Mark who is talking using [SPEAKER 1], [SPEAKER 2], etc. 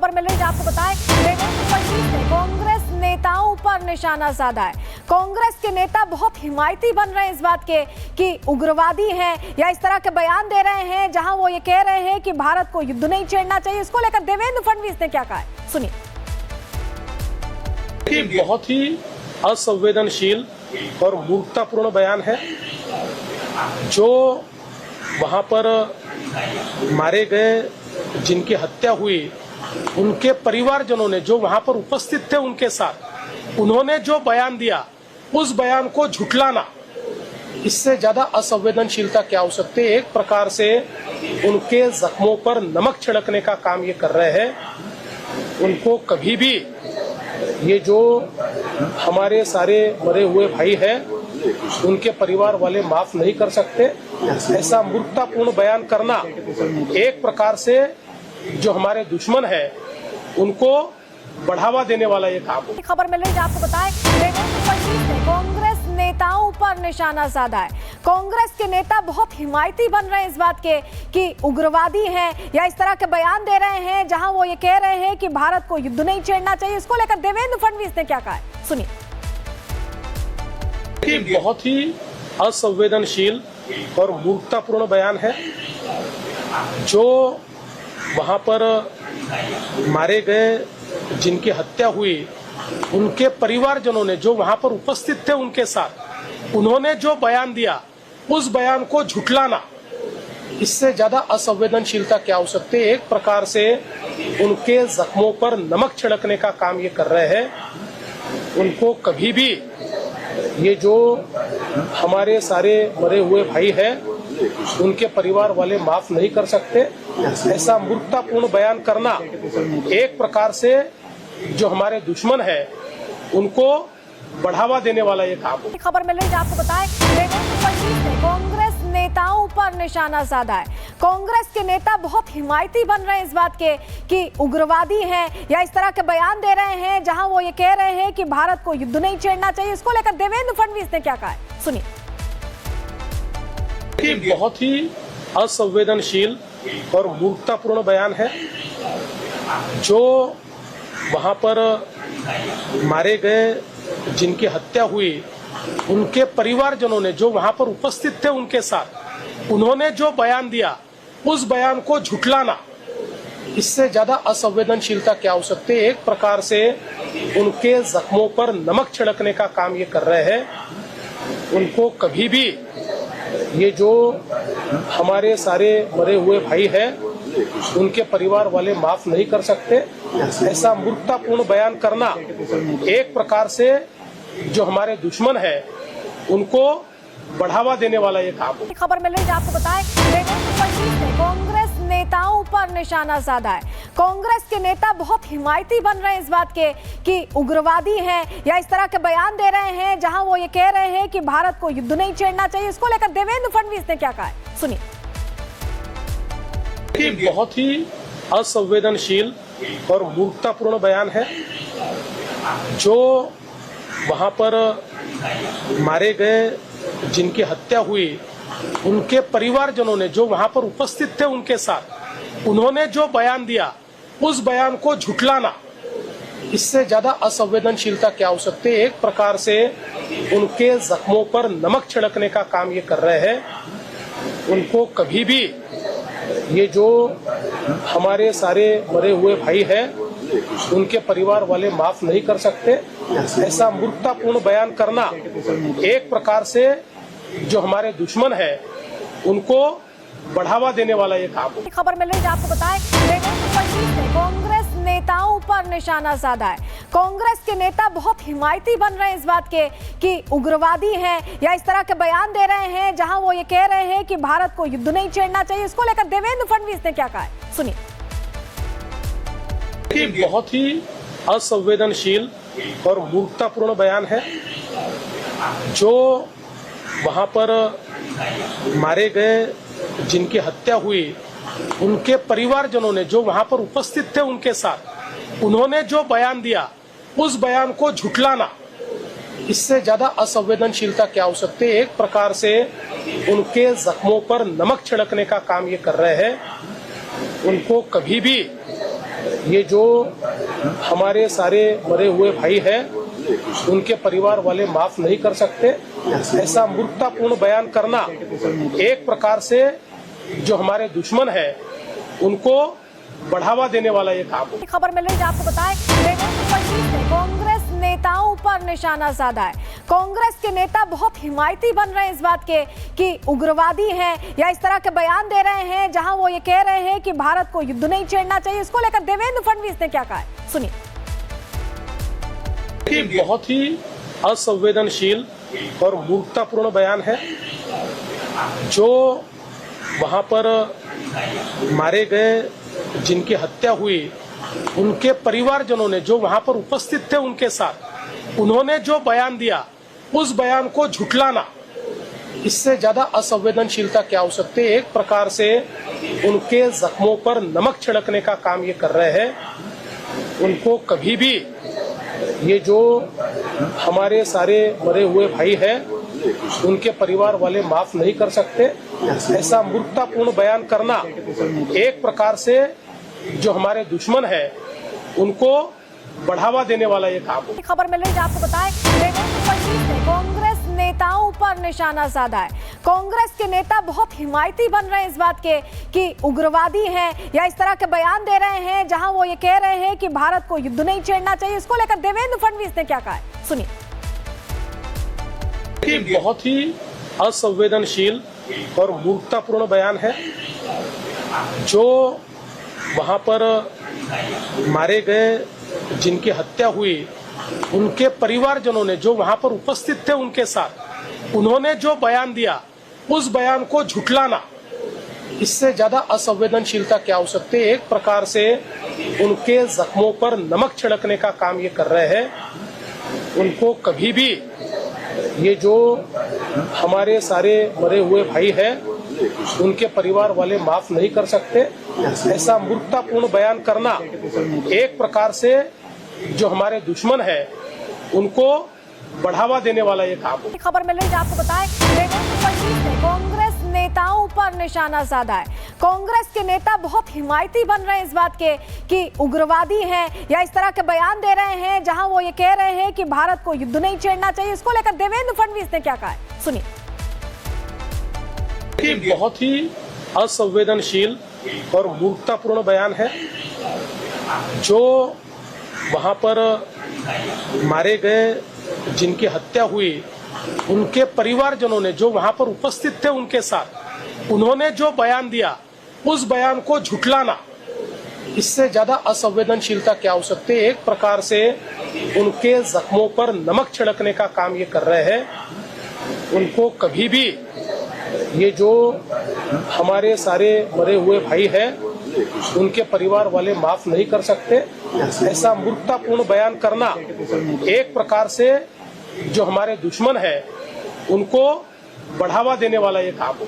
[SPEAKER 1] खबर मिल रही है, आपको बताएं देवेंद्र फडणवीस ने कांग्रेस नेताओं पर निशाना साधा है। कांग्रेस के नेता बहुत हिमायती बन रहे हैं इस बात के कि उग्रवादी हैं या इस तरह के बयान दे रहे हैं जहां वो ये कह रहे हैं कि भारत को युद्ध नहीं छेड़ना चाहिए। इसको लेकर देवेंद्र फडणवीस ने क्या कहा है, सुनिए।
[SPEAKER 2] बहुत ही असंवेदनशील और मूर्खतापूर्ण बयान है। जो वहां पर मारे गए, जिनकी हत्या हुई, उनके परिवारजनों ने जो वहां पर उपस्थित थे उनके साथ, उन्होंने जो बयान दिया उस बयान को झुठलाना, इससे ज्यादा असंवेदनशीलता क्या हो सकती है। एक प्रकार से उनके जख्मों पर नमक छिड़कने का काम ये कर रहे हैं। उनको कभी भी ये जो हमारे सारे मरे हुए भाई हैं, उनके परिवार वाले माफ नहीं कर सकते। ऐसा मूर्खतापूर्ण बयान करना एक प्रकार से जो हमारे दुश्मन है उनको बढ़ावा देने वाला ये काम है।
[SPEAKER 1] खबर मिल रही है, आपको बताएं देवेंद्र फडणवीस ने कांग्रेस नेताओं पर निशाना साधा है। कांग्रेस के नेता बहुत हिमायती बन रहे हैं इस बात के कि उग्रवादी हैं या इस तरह के बयान दे रहे हैं जहां वो ये कह रहे हैं कि भारत को युद्ध नहीं छेड़ना चाहिए। इसको लेकर देवेंद्र फडणवीस ने क्या कहा है, सुनिए।
[SPEAKER 2] बहुत ही असंवेदनशील और मूर्खतापूर्ण बयान है। जो वहां पर मारे गए, जिनकी हत्या हुई, उनके परिवारजनों ने जो वहां पर उपस्थित थे उनके साथ, उन्होंने जो बयान दिया उस बयान को झुठलाना, इससे ज्यादा असंवेदनशीलता क्या हो सकती है। एक प्रकार से उनके जख्मों पर नमक छिड़कने का काम ये कर रहे हैं। उनको कभी भी ये जो हमारे सारे मरे हुए भाई हैं, उनके परिवार वाले माफ नहीं कर सकते। ऐसा मूर्खतापूर्ण बयान करना एक प्रकार से जो हमारे दुश्मन है उनको बढ़ावा देने वाला ये काम है।
[SPEAKER 1] खबर मिल रही है, आपको बताएं देवेंद्र फडणवीस ने कांग्रेस नेताओं पर निशाना साधा है। कांग्रेस के नेता बहुत हिमायती बन रहे हैं इस बात के कि उग्रवादी हैं या इस तरह के बयान दे रहे हैं जहां वो ये कह रहे हैं कि भारत को युद्ध नहीं छेड़ना चाहिए। इसको लेकर देवेंद्र फडणवीस ने क्या कहा है, सुनिए।
[SPEAKER 2] बहुत ही असंवेदनशील और मूर्खतापूर्ण बयान है। जो वहां पर मारे गए, जिनकी हत्या हुई, उनके परिवारजनों ने जो वहां पर उपस्थित थे उनके साथ, उन्होंने जो बयान दिया उस बयान को झुठलाना, इससे ज्यादा असंवेदनशीलता क्या हो सकती है। एक प्रकार से उनके जख्मों पर नमक छिड़कने का काम ये कर रहे हैं। उनको कभी भी ये जो हमारे सारे मरे हुए भाई हैं, उनके परिवार वाले माफ नहीं कर सकते। ऐसा मूर्खतापूर्ण बयान करना एक प्रकार से जो हमारे दुश्मन है उनको बढ़ावा देने वाला ये काम है।
[SPEAKER 1] खबर मिल रही है, आपको बताएं देवेंद्र फडणवीस ने कांग्रेस नेताओं पर निशाना साधा है। कांग्रेस के नेता बहुत हिमायती बन रहे हैं इस बात के कि उग्रवादी हैं या इस तरह के बयान दे रहे हैं जहां वो ये कह रहे हैं कि भारत को युद्ध नहीं छेड़ना चाहिए। इसको लेकर देवेंद्र फडणवीस ने क्या कहा है, सुनिए।
[SPEAKER 2] बहुत ही असंवेदनशील और मूर्खतापूर्ण बयान है। जो वहां पर मारे गए, जिनकी हत्या हुई, उनके परिवारजनों ने जो वहां पर उपस्थित थे उनके साथ, उन्होंने जो बयान दिया उस बयान को झुठलाना, इससे ज्यादा असंवेदनशीलता क्या हो सकती है। एक प्रकार से उनके जख्मों पर नमक छिड़कने का काम ये कर रहे हैं। उनको कभी भी ये जो हमारे सारे मरे हुए भाई हैं, उनके परिवार वाले माफ नहीं कर सकते। ऐसा मूर्खतापूर्ण बयान करना एक प्रकार से जो हमारे दुश्मन है उनको बढ़ावा देने वाला ये काम है।
[SPEAKER 1] खबर मिल रही है, आपको बताएं देवेंद्र फडणवीस ने कांग्रेस नेताओं पर निशाना साधा है। कांग्रेस के नेता बहुत हिमायती बन रहे हैं इस बात के कि उग्रवादी हैं या इस तरह के बयान दे रहे हैं जहां वो ये कह रहे हैं कि भारत को युद्ध नहीं छेड़ना चाहिए। इसको लेकर देवेंद्र फडणवीस ने क्या कहा है, सुनिए।
[SPEAKER 2] बहुत ही असंवेदनशील और मूर्खतापूर्ण बयान है। जो वहां पर मारे गए, जिनकी हत्या हुई, उनके परिवारजनों ने जो वहां पर उपस्थित थे उनके साथ, उन्होंने जो बयान दिया उस बयान को झुठलाना, इससे ज्यादा असंवेदनशीलता क्या हो सकती है। एक प्रकार से उनके जख्मों पर नमक छिड़कने का काम ये कर रहे हैं। उनको कभी भी ये जो हमारे सारे मरे हुए भाई हैं उनके परिवार वाले माफ नहीं कर सकते। ऐसा मूर्खतापूर्ण बयान करना एक प्रकार से जो हमारे दुश्मन है उनको बढ़ावा देने वाला ये काम है।
[SPEAKER 1] खबर मिल रही है, आपको बताएं देवेंद्र फडणवीस ने कांग्रेस नेताओं पर निशाना साधा है। कांग्रेस के नेता बहुत हिमायती बन रहे हैं इस बात के कि उग्रवादी हैं या इस तरह के बयान दे रहे हैं जहां वो ये कह रहे हैं कि भारत को युद्ध नहीं छेड़ना चाहिए। इसको लेकर देवेंद्र फडणवीस ने क्या कहा है, सुनिए।
[SPEAKER 2] बहुत ही असंवेदनशील और मूर्खतापूर्ण बयान है। जो वहां पर मारे गए, जिनकी हत्या हुई, उनके परिवारजनों ने जो वहां पर उपस्थित थे उनके साथ, उन्होंने जो बयान दिया उस बयान को झुठलाना, इससे ज्यादा असंवेदनशीलता क्या हो सकती है। एक प्रकार से उनके जख्मों पर नमक छिड़कने का काम ये कर रहे हैं। उनको कभी भी ये जो हमारे सारे मरे हुए भाई हैं उनके परिवार वाले माफ नहीं कर सकते। ऐसा मूर्खतापूर्ण बयान करना एक प्रकार से जो हमारे दुश्मन है उनको बढ़ावा देने वाला ये काम है।
[SPEAKER 1] खबर मिल रही है, आपको बताएं देवेंद्र फडणवीस ने कांग्रेस नेताओं पर निशाना साधा है। कांग्रेस के नेता बहुत हिमायती बन रहे हैं इस बात के कि उग्रवादी हैं या इस तरह के बयान दे रहे हैं जहां वो ये कह रहे हैं कि भारत को युद्ध नहीं छेड़ना चाहिए। इसको लेकर देवेंद्र फडणवीस ने क्या कहा है, सुनिए।
[SPEAKER 2] बहुत ही असंवेदनशील और मूर्खतापूर्ण बयान है। जो वहां पर मारे गए, जिनकी हत्या हुई, उनके परिवारजनों ने जो वहां पर उपस्थित थे उनके साथ, उन्होंने जो बयान दिया उस बयान को झुठलाना, इससे ज्यादा असंवेदनशीलता क्या हो सकती है। एक प्रकार से उनके जख्मों पर नमक छिड़कने का काम ये कर रहे हैं। उनको कभी भी ये जो हमारे सारे मरे हुए भाई हैं उनके परिवार वाले माफ नहीं कर सकते। ऐसा मूर्खतापूर्ण बयान करना एक प्रकार से जो हमारे दुश्मन है उनको बढ़ावा देने वाला ये काम है।
[SPEAKER 1] खबर मिल रही है, आपको बताएं देवेंद्र फडणवीस ने कांग्रेस नेताओं पर निशाना साधा है। कांग्रेस के नेता बहुत हिमायती बन रहे हैं इस बात के कि उग्रवादी हैं या इस तरह के बयान दे रहे हैं जहां वो ये कह रहे हैं कि भारत को युद्ध नहीं छेड़ना चाहिए। इसको लेकर देवेंद्र फडणवीस ने क्या कहा है, सुनिए।
[SPEAKER 2] बहुत ही असंवेदनशील और मूर्खतापूर्ण बयान है। जो वहां पर मारे गए, जिनकी हत्या हुई, उनके परिवारजनों ने जो वहां पर उपस्थित थे उनके साथ, उन्होंने जो बयान दिया उस बयान को झुठलाना, इससे ज्यादा असंवेदनशीलता क्या हो सकती है। एक प्रकार से उनके जख्मों पर नमक छिड़कने का काम ये कर रहे हैं। उनको कभी भी ये जो हमारे सारे मरे हुए भाई हैं उनके परिवार वाले माफ नहीं कर सकते। ऐसा मूर्खतापूर्ण बयान करना एक प्रकार से जो हमारे दुश्मन है उनको बढ़ावा देने वाला ये काम है।